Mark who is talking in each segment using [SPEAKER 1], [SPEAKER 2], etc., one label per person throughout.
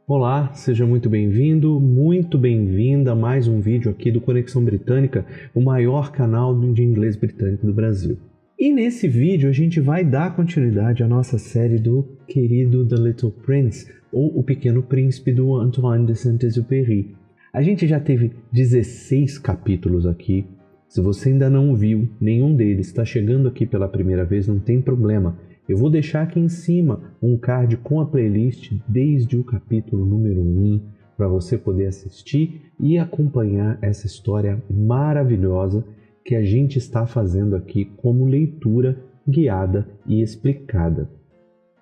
[SPEAKER 1] Olá, seja muito bem-vindo, muito bem-vinda a mais um vídeo aqui do Conexão Britânica, o maior canal de inglês britânico do Brasil. E nesse vídeo a gente vai dar continuidade à nossa série do querido The Little Prince, ou O Pequeno Príncipe, do Antoine de Saint-Exupéry. A gente já teve 16 capítulos aqui. Se você ainda não viu nenhum deles, está chegando aqui pela primeira vez, não tem problema. Eu vou deixar aqui em cima um card com a playlist desde o capítulo número 1 para você poder assistir e acompanhar essa história maravilhosa que a gente está fazendo aqui como leitura guiada e explicada.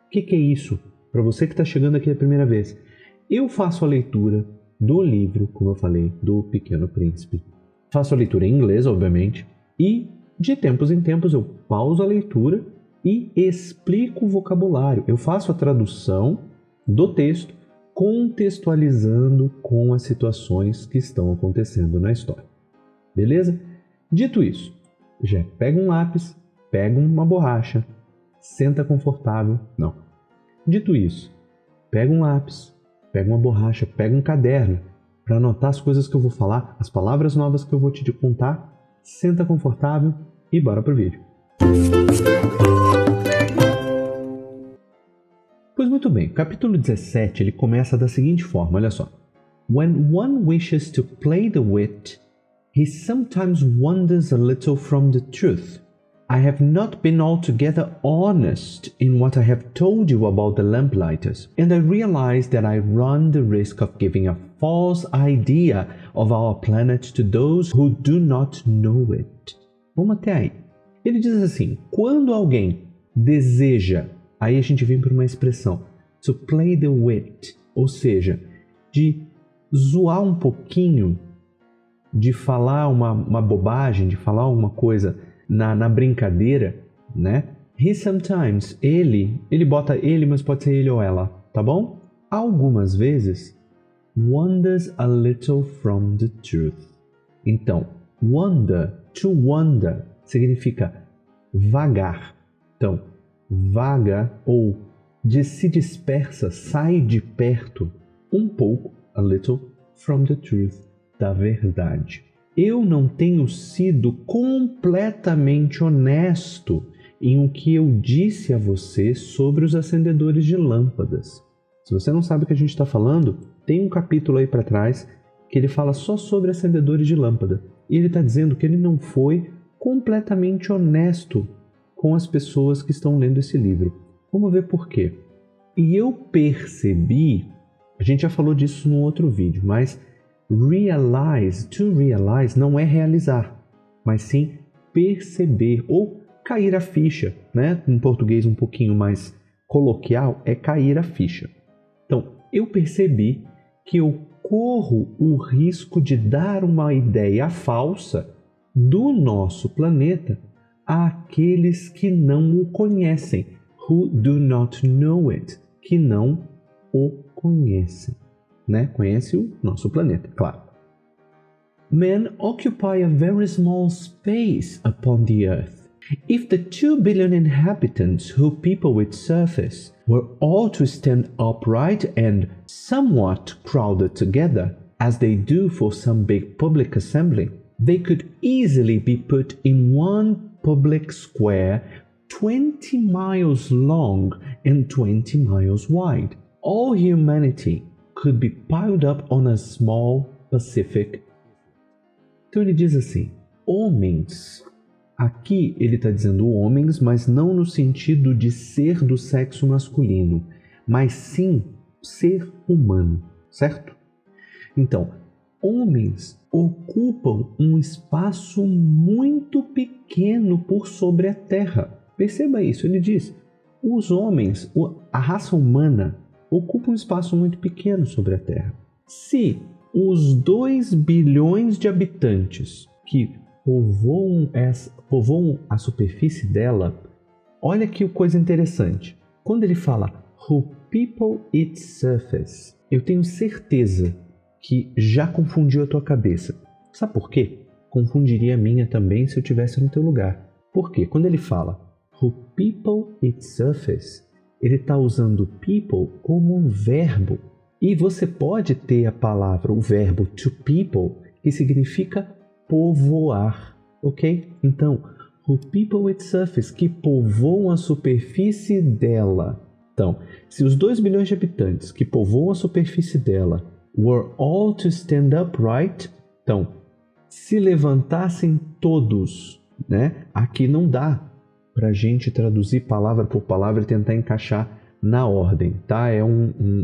[SPEAKER 1] O que é isso? Para você que está chegando aqui a primeira vez, eu faço a leitura do livro, como eu falei, do Pequeno Príncipe. Faço a leitura em inglês, obviamente, e de tempos em tempos eu pauso a leitura e explico o vocabulário. Eu faço a tradução do texto, contextualizando com as situações que estão acontecendo na história. Beleza? Dito isso, já pega um lápis, pega uma borracha, senta confortável. Não. Dito isso, pega um lápis, pega uma borracha, pega um caderno para anotar as coisas que eu vou falar, as palavras novas que eu vou te contar, senta confortável e bora pro vídeo. Pois muito bem, o capítulo 17 ele começa da seguinte forma, olha só. When one wishes to play the wit, he sometimes wanders a little from the truth. I have not been altogether honest in what I have told you about the lamplighters, and I realize that I run the risk of giving a false idea of our planet to those who do not know it. Vamos até aí. Ele diz assim, quando alguém deseja, aí a gente vem para uma expressão, to play the wit, ou seja, de zoar um pouquinho, de falar uma bobagem, de falar alguma coisa na brincadeira, né? He sometimes, ele bota ele, mas pode ser ele ou ela, tá bom? Algumas vezes, wanders a little from the truth. Então, wander, to wander, significa vagar. Então, vaga ou se dispersa, sai de perto um pouco, a little, from the truth, da verdade. Eu não tenho sido completamente honesto em o que eu disse a você sobre os acendedores de lâmpadas. Se você não sabe o que a gente está falando, tem um capítulo aí para trás que ele fala só sobre acendedores de lâmpada. E ele está dizendo que ele não foi completamente honesto com as pessoas que estão lendo esse livro. Vamos ver por quê. E eu percebi, a gente já falou disso num outro vídeo, mas to realize não é realizar, mas sim perceber ou cair a ficha, né? Em português um pouquinho mais coloquial, é cair a ficha. Então, eu percebi que eu corro o risco de dar uma ideia falsa do nosso planeta àqueles que não o conhecem, who do not know it, que não o conhecem. Né? Conhece o nosso planeta, claro. Men occupy a very small space upon the earth. If the 2 billion inhabitants who people its surface were all to stand upright and somewhat crowded together, as they do for some big public assembly, they could easily be put in one public square 20 miles long and 20 miles wide. All humanity could be piled up on a small Pacific. Então ele diz assim, homens. Aqui ele está dizendo homens, mas não no sentido de ser do sexo masculino, mas sim ser humano, certo? Então, homens ocupam um espaço muito pequeno por sobre a Terra. Perceba isso, ele diz, os homens, a raça humana, ocupa um espaço muito pequeno sobre a Terra. Se os 2 bilhões de habitantes que povoam a superfície dela, olha que coisa interessante. Quando ele fala who people its surface, eu tenho certeza que já confundiu a tua cabeça. Sabe por quê? Confundiria a minha também se eu estivesse no teu lugar. Por quê? Quando ele fala who people its surface, ele está usando people como um verbo E você pode ter a palavra, o verbo to people, que significa povoar, ok? Então, who people its surface, que povoam a superfície dela. Então, se os 2 bilhões de habitantes que povoam a superfície dela were all to stand upright, então, se levantassem todos, né? Aqui não dá para a gente traduzir palavra por palavra e tentar encaixar na ordem, tá? É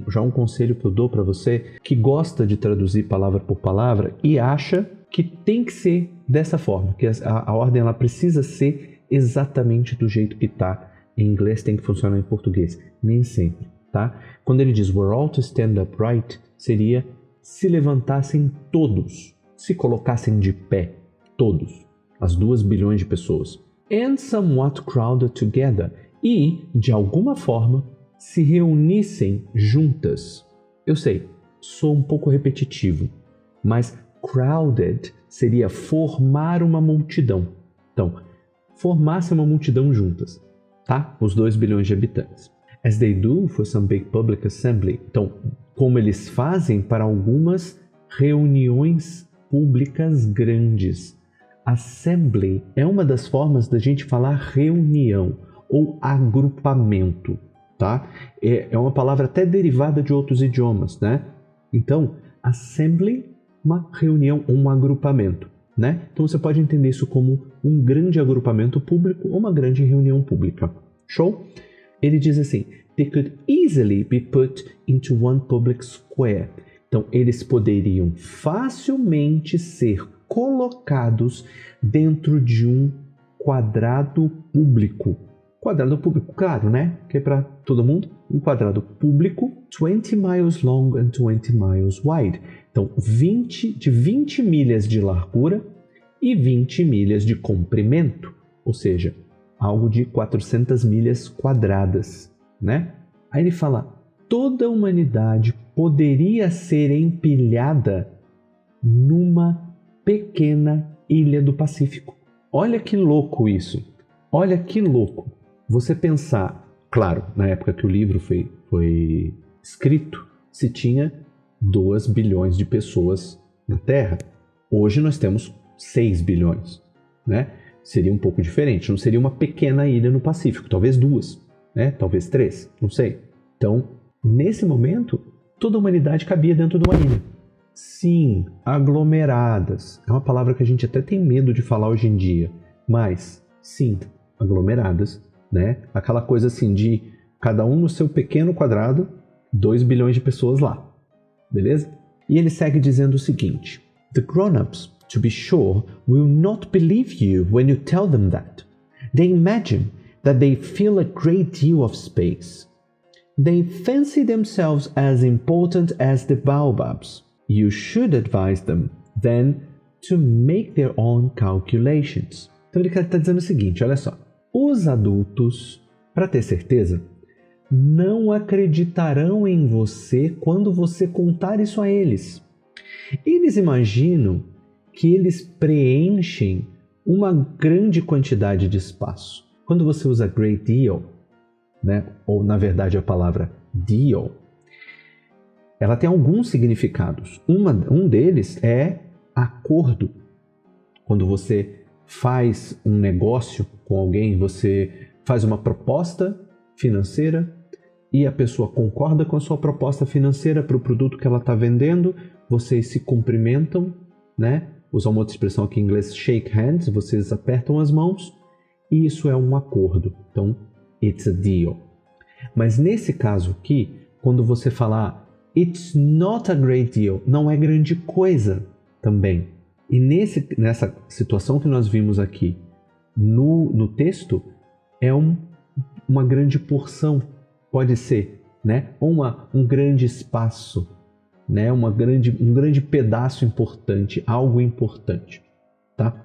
[SPEAKER 1] já um conselho que eu dou para você que gosta de traduzir palavra por palavra e acha que tem que ser dessa forma, que a ordem ela precisa ser exatamente do jeito que está em inglês, tem que funcionar em português. Nem sempre, tá? Quando ele diz were all to stand upright, seria se levantassem todos, se colocassem de pé, todos, as 2 bilhões de pessoas. And somewhat crowded together, e, de alguma forma, se reunissem juntas. Eu sei, sou um pouco repetitivo, mas crowded seria formar uma multidão. Então, formasse uma multidão juntas, tá? Os 2 bilhões de habitantes. As they do for some big public assembly. Então, como eles fazem para algumas reuniões públicas grandes. Assembly é uma das formas da gente falar reunião ou agrupamento, tá? É uma palavra até derivada de outros idiomas, né? Então, assembly, uma reunião, um agrupamento, né? Então você pode entender isso como um grande agrupamento público ou uma grande reunião pública. Show? Ele diz assim, they could easily be put into one public square. Então, eles poderiam facilmente ser colocados dentro de um quadrado público. Quadrado público, claro, né? Que é para todo mundo. Um quadrado público, 20 miles long and 20 miles wide. Então, 20 milhas de largura e 20 milhas de comprimento. Ou seja, algo de 400 milhas quadradas, né? Aí ele fala, toda a humanidade poderia ser empilhada numa pequena ilha do Pacífico. Olha que louco isso. Olha que louco. Você pensar, claro, na época que o livro foi escrito, se tinha 2 bilhões de pessoas na Terra. Hoje nós temos 6 bilhões, né? Seria um pouco diferente. Não seria uma pequena ilha no Pacífico, talvez 2, né? Talvez 3, não sei. Então, nesse momento, toda a humanidade cabia dentro de uma ilha. Sim, aglomeradas. É uma palavra que a gente até tem medo de falar hoje em dia. Mas, sim, aglomeradas, né? Aquela coisa assim de cada um no seu pequeno quadrado, 2 bilhões de pessoas lá. Beleza? E ele segue dizendo o seguinte. The grown-ups, to be sure, will not believe you when you tell them that. They imagine that they fill a great deal of space. They fancy themselves as important as the baobabs. You should advise them, then, to make their own calculations. Então ele está dizendo o seguinte, olha só. Os adultos, para ter certeza, não acreditarão em você quando você contar isso a eles. Eles imaginam que eles preenchem uma grande quantidade de espaço. Quando você usa great deal, né, ou na verdade a palavra deal, ela tem alguns significados. Um deles é acordo. Quando você faz um negócio com alguém, você faz uma proposta financeira e a pessoa concorda com a sua proposta financeira para o produto que ela está vendendo, vocês se cumprimentam, né? Usar uma outra expressão aqui em inglês, shake hands, vocês apertam as mãos e isso é um acordo. Então, it's a deal. Mas nesse caso aqui, quando você falar it's not a great deal, não é grande coisa também. E nessa situação que nós vimos aqui no texto, é uma grande porção, pode ser, né? Ou um grande espaço, né? um grande pedaço importante, algo importante, tá?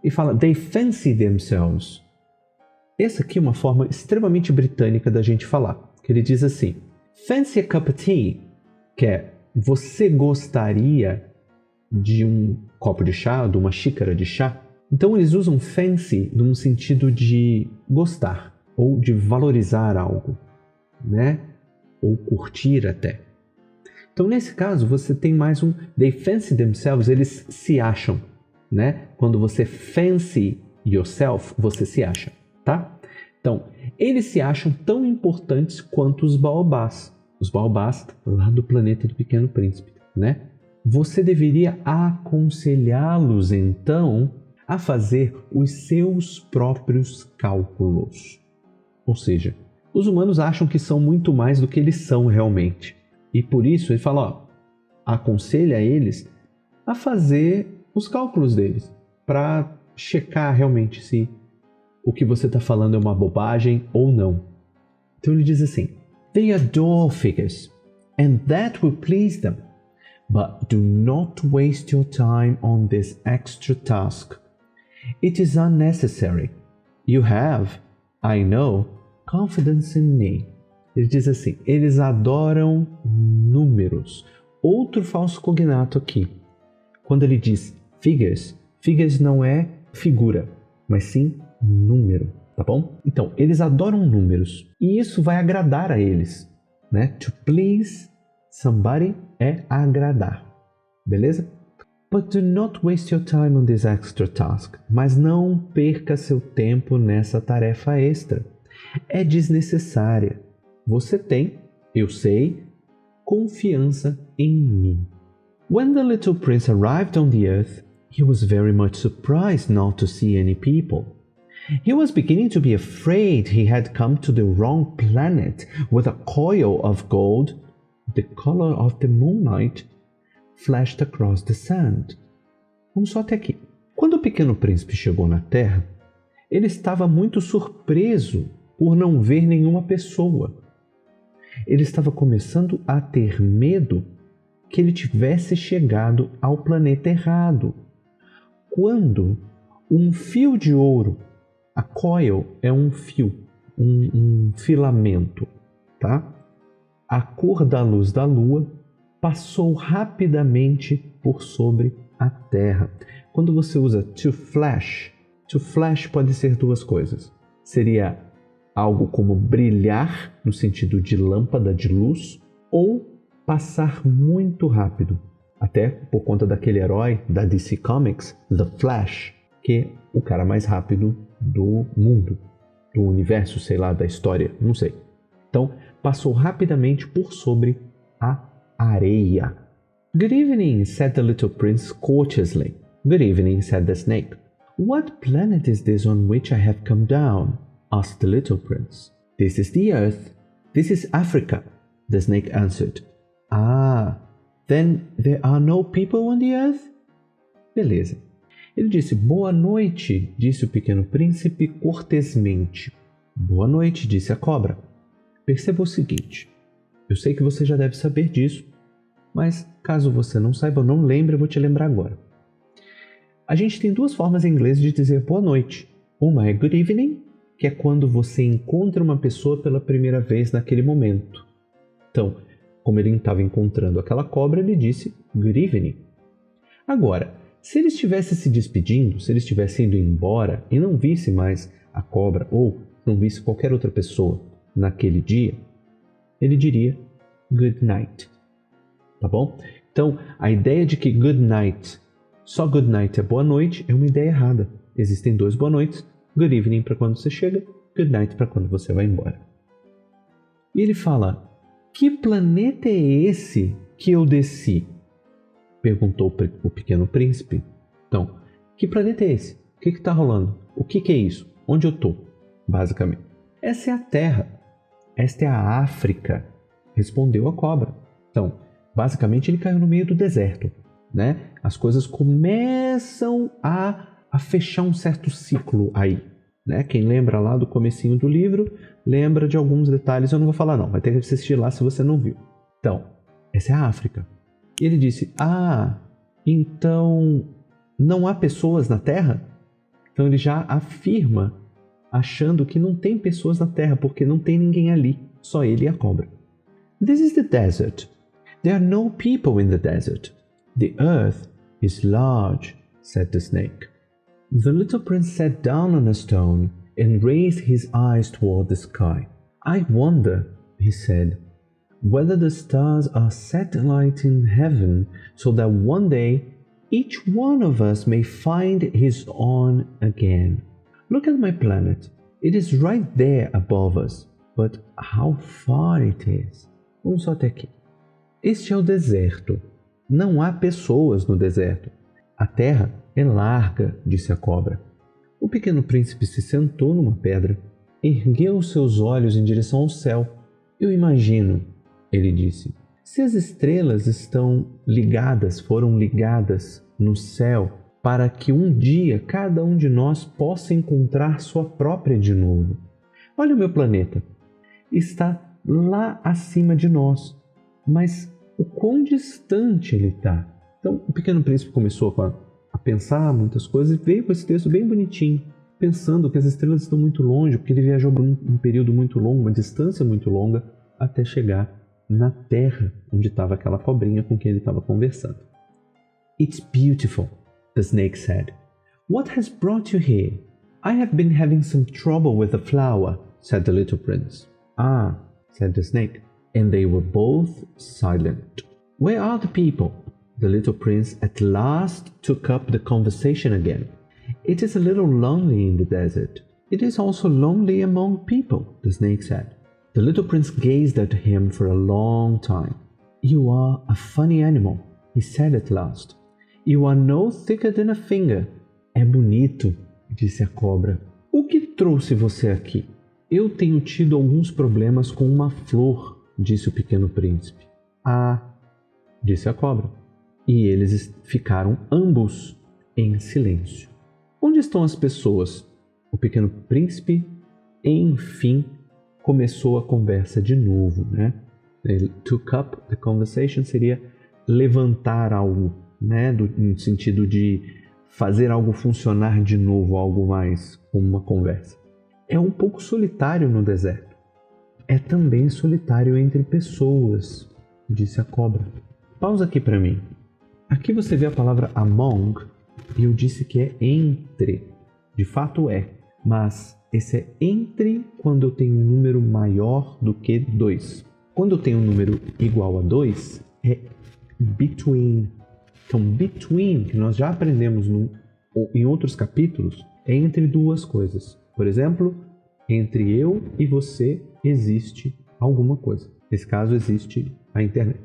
[SPEAKER 1] E fala, they fancy themselves. Essa aqui é uma forma extremamente britânica da gente falar, que ele diz assim, fancy a cup of tea, que é, você gostaria de um copo de chá, de uma xícara de chá? Então eles usam fancy num sentido de gostar ou de valorizar algo, né? ou curtir até. Então, nesse caso, você tem mais um they fancy themselves, eles se acham, né? Quando você fancy yourself, você se acha, tá? Então, eles se acham tão importantes quanto os baobás. Os baobás lá do planeta do Pequeno Príncipe, né? Você deveria aconselhá-los, então, a fazer os seus próprios cálculos. Ou seja, os humanos acham que são muito mais do que eles são realmente. E por isso ele fala, ó, aconselha eles a fazer os cálculos deles, para checar realmente se o que você está falando é uma bobagem ou não. Então ele diz assim, They adore figures, and that will please them. But do not waste your time on this extra task. It is unnecessary. You have, I know, confidence in me. Ele diz assim, eles adoram números. Outro falso cognato aqui. Quando ele diz figures, figures não é figura, mas sim número, tá bom? Então, eles adoram números e isso vai agradar a eles, né? To please somebody é agradar, beleza? But do not waste your time on this extra task. Mas não perca seu tempo nessa tarefa extra. É desnecessária. Você tem, eu sei, confiança em mim. When the little prince arrived on the earth, he was very much surprised not to see any people. He was beginning to be afraid he had come to the wrong planet with a coil of gold, the color of the moonlight, flashed across the sand. Vamos só até aqui. Quando o Pequeno Príncipe chegou na Terra, ele estava muito surpreso por não ver nenhuma pessoa. Ele estava começando a ter medo que ele tivesse chegado ao planeta errado. Quando um fio de ouro, a coil é um fio, um filamento, tá? A cor da luz da lua passou rapidamente por sobre a Terra. Quando você usa to flash pode ser duas coisas. Seria algo como brilhar, no sentido de lâmpada de luz, ou passar muito rápido. Até por conta daquele herói da DC Comics, The Flash, que é o cara mais rápido do mundo, do universo, sei lá, da história, não sei. Então, passou rapidamente por sobre a areia. Good evening, said the little prince courteously. Good evening, said the snake. What planet is this on which I have come down? Asked the little prince. This is the earth. This is Africa, the snake answered. Ah, then there are no people on the earth? Beleza. Ele disse, boa noite, disse o Pequeno Príncipe cortesmente. Boa noite, disse a cobra. Perceba o seguinte, eu sei que você já deve saber disso, mas caso você não saiba ou não lembre, eu vou te lembrar agora. A gente tem duas formas em inglês de dizer boa noite. Uma é good evening, que é quando você encontra uma pessoa pela primeira vez naquele momento. Então, como ele estava encontrando aquela cobra, ele disse good evening. Agora, se ele estivesse se despedindo, se ele estivesse indo embora e não visse mais a cobra ou não visse qualquer outra pessoa naquele dia, ele diria good night. Tá bom? Então, a ideia de que good night, só good night é boa noite, é uma ideia errada. Existem dois boa noites. Good evening para quando você chega, good night para quando você vai embora. E ele fala, que planeta é esse que eu desci? Perguntou o Pequeno Príncipe. Então, que planeta é esse? O que está rolando? O que é isso? Onde eu estou? Basicamente. Essa é a Terra. Esta é a África. Respondeu a cobra. Então, basicamente ele caiu no meio do deserto, né? As coisas começam a fechar um certo ciclo aí, né? Quem lembra lá do comecinho do livro, lembra de alguns detalhes, eu não vou falar não, vai ter que assistir lá se você não viu. Então, essa é a África. E ele disse, então não há pessoas na Terra? Então ele já afirma, achando que não tem pessoas na Terra, porque não tem ninguém ali, só ele e a cobra. This is the desert. There are no people in the desert. The earth is large, said the snake. The little prince sat down on a stone and raised his eyes toward the sky. I wonder, he said, whether the stars are satellite in heaven so that one day each one of us may find his own again. Look at my planet. It is right there above us, but how far it is. Vamos só até aqui. Este é o deserto. Não há pessoas no deserto. A terra é larga, disse a cobra. O pequeno príncipe se sentou numa pedra, ergueu seus olhos em direção ao céu. Eu imagino, ele disse, se as estrelas foram ligadas no céu para que um dia cada um de nós possa encontrar sua própria de novo. Olha o meu planeta. Está lá acima de nós, mas o quão distante ele está. Então, o pequeno príncipe começou a pensar muitas coisas e veio com esse texto bem bonitinho, pensando que as estrelas estão muito longe, porque ele viajou por um período muito longo, uma distância muito longa, até chegar na terra onde estava aquela cobrinha com quem ele estava conversando. It's beautiful, the snake said. What has brought you here? I have been having some trouble with the flower, said the little prince. Ah, said the snake, and they were both silent. Where are the people? The little prince at last took up the conversation again. It is a little lonely in the desert. It is also lonely among people, the snake said. The little prince gazed at him for a long time. You are a funny animal, he said at last. You are no thicker than a finger. É bonito, disse a cobra. O que trouxe você aqui? Eu tenho tido alguns problemas com uma flor, disse o pequeno príncipe. Ah, disse a cobra. E eles ficaram ambos em silêncio. Onde estão as pessoas? O pequeno príncipe, enfim, começou a conversa de novo, né? Ele took up the conversation seria levantar algo, né? No sentido de fazer algo funcionar de novo, algo mais como uma conversa. É um pouco solitário no deserto. É também solitário entre pessoas, disse a cobra. Pausa aqui para mim. Aqui você vê a palavra among e eu disse que é entre. De fato é, mas esse é entre quando eu tenho um número maior do que 2. Quando eu tenho um número igual a 2, é between. Então, between, que nós já aprendemos em outros capítulos, é entre duas coisas. Por exemplo, entre eu e você existe alguma coisa. Nesse caso, existe a internet.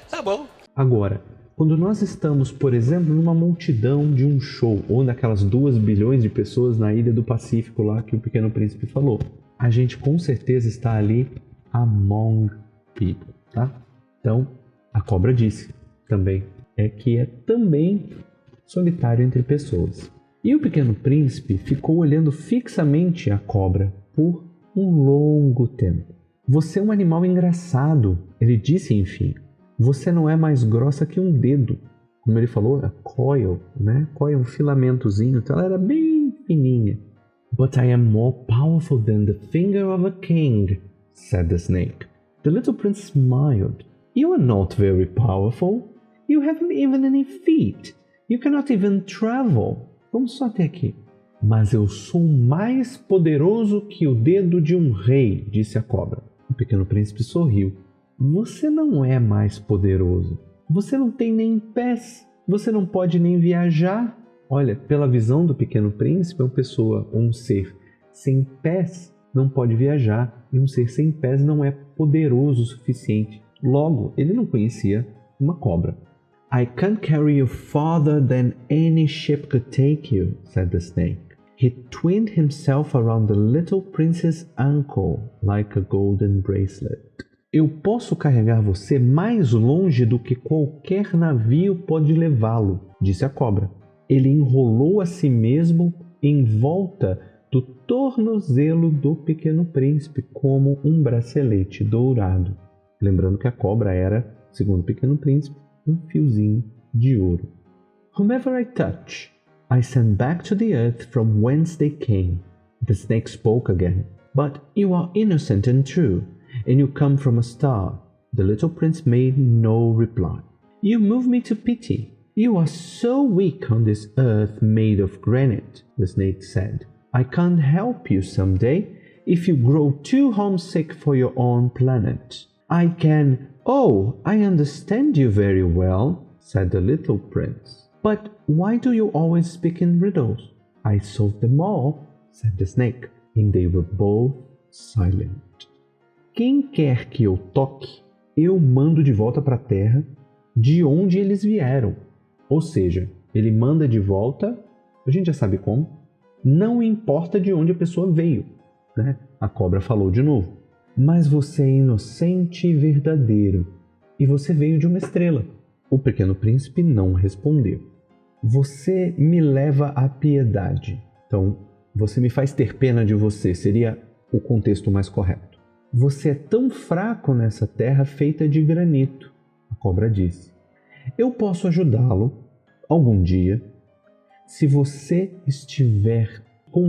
[SPEAKER 2] Tá bom.
[SPEAKER 1] Agora, quando nós estamos, por exemplo, numa multidão de um show, ou naquelas 2 bilhões de pessoas na ilha do Pacífico lá que o Pequeno Príncipe falou, a gente com certeza está ali among people, tá? Então, a cobra disse também, é que é também solitário entre pessoas. E o Pequeno Príncipe ficou olhando fixamente a cobra por um longo tempo. Você é um animal engraçado, ele disse enfim. Você não é mais grossa que um dedo. Como ele falou, a coil, né? Coil é um filamentozinho, então ela era bem fininha. But I am more powerful than the finger of a king, said the snake. The little prince smiled. You are not very powerful. You haven't even any feet. You cannot even travel. Vamos só até aqui. Mas eu sou mais poderoso que o dedo de um rei, disse a cobra. O Pequeno Príncipe sorriu. Você não é mais poderoso. Você não tem nem pés. Você não pode nem viajar. Olha, pela visão do Pequeno Príncipe, uma pessoa, um ser sem pés não pode viajar. E um ser sem pés não é poderoso o suficiente. Logo, ele não conhecia uma cobra. I can't carry you farther than any ship could take you, said the snake. He twined himself around the little prince's ankle like a golden bracelet. Eu posso carregar você mais longe do que qualquer navio pode levá-lo, disse a cobra. Ele enrolou a si mesmo em volta do tornozelo do Pequeno Príncipe como um bracelete dourado. Lembrando que a cobra era, segundo o Pequeno Príncipe, um fiozinho de ouro. Whomever I touch, I send back to the earth from whence they came. The snake spoke again. But you are innocent and true, and you come from a star. The little prince made no reply. You move me to pity. You are so weak on this earth made of granite, the snake said. I can't help you someday. if you grow too homesick for your own planet, I can... Oh, I understand you very well, said the little prince. But why do you always speak in riddles? I solved them all, said the snake, and they were both silent. Quem quer que eu toque, eu mando de volta para a terra de onde eles vieram. Ou seja, ele manda de volta, a gente já sabe como, não importa de onde a pessoa veio, né? A cobra falou de novo. Mas você é inocente e verdadeiro, e você veio de uma estrela. O pequeno príncipe não respondeu. Você me leva à piedade. Então, você me faz ter pena de você, seria o contexto mais correto. Você é tão fraco nessa terra feita de granito, a cobra disse. Eu posso ajudá-lo algum dia, se você estiver com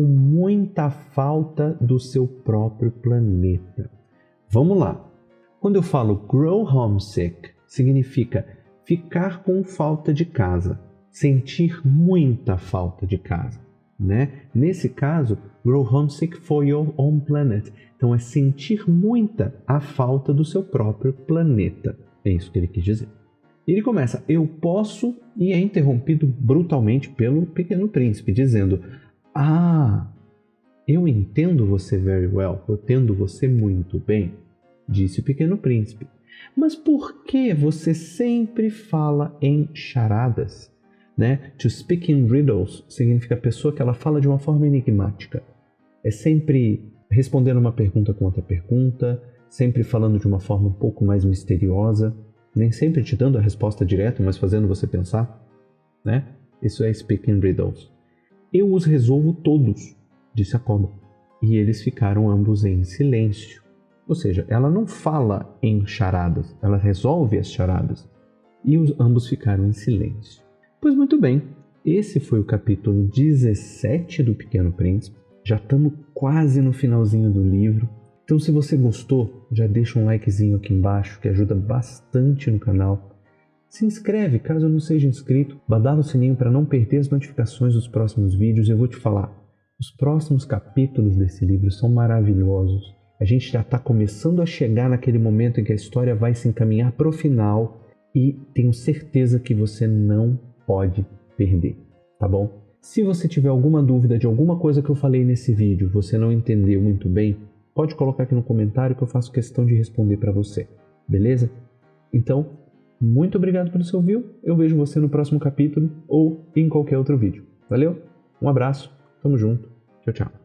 [SPEAKER 1] muita falta do seu próprio planeta. Vamos lá. Quando eu falo grow homesick, significa ficar com falta de casa, sentir muita falta de casa, né? Nesse caso, grow homesick for your own planet. Então é sentir muita a falta do seu próprio planeta. É isso que ele quis dizer. Ele começa, eu posso, e é interrompido brutalmente pelo pequeno príncipe, dizendo, eu entendo você very well, eu entendo você muito bem, disse o pequeno príncipe. Mas por que você sempre fala em charadas? Né? To speak in riddles significa pessoa que ela fala de uma forma enigmática. É sempre respondendo uma pergunta com outra pergunta, sempre falando de uma forma um pouco mais misteriosa, nem sempre te dando a resposta direta, mas fazendo você pensar, né? Isso é speak in riddles. Eu os resolvo todos, disse a cobra. E eles ficaram ambos em silêncio. Ou seja, ela não fala em charadas, ela resolve as charadas. E ambos ficaram em silêncio. Pois muito bem, esse foi o capítulo 17 do Pequeno Príncipe. Já estamos quase no finalzinho do livro. Então, se você gostou, já deixa um likezinho aqui embaixo, que ajuda bastante no canal. Se inscreve, caso não seja inscrito. Badala o sininho para não perder as notificações dos próximos vídeos. Eu vou te falar, os próximos capítulos desse livro são maravilhosos. A gente já está começando a chegar naquele momento em que a história vai se encaminhar para o final e tenho certeza que você não pode perder, tá bom? Se você tiver alguma dúvida de alguma coisa que eu falei nesse vídeo, você não entendeu muito bem, pode colocar aqui no comentário que eu faço questão de responder para você, beleza? Então, muito obrigado pelo seu view, eu vejo você no próximo capítulo ou em qualquer outro vídeo. Valeu, um abraço, tamo junto, tchau, tchau.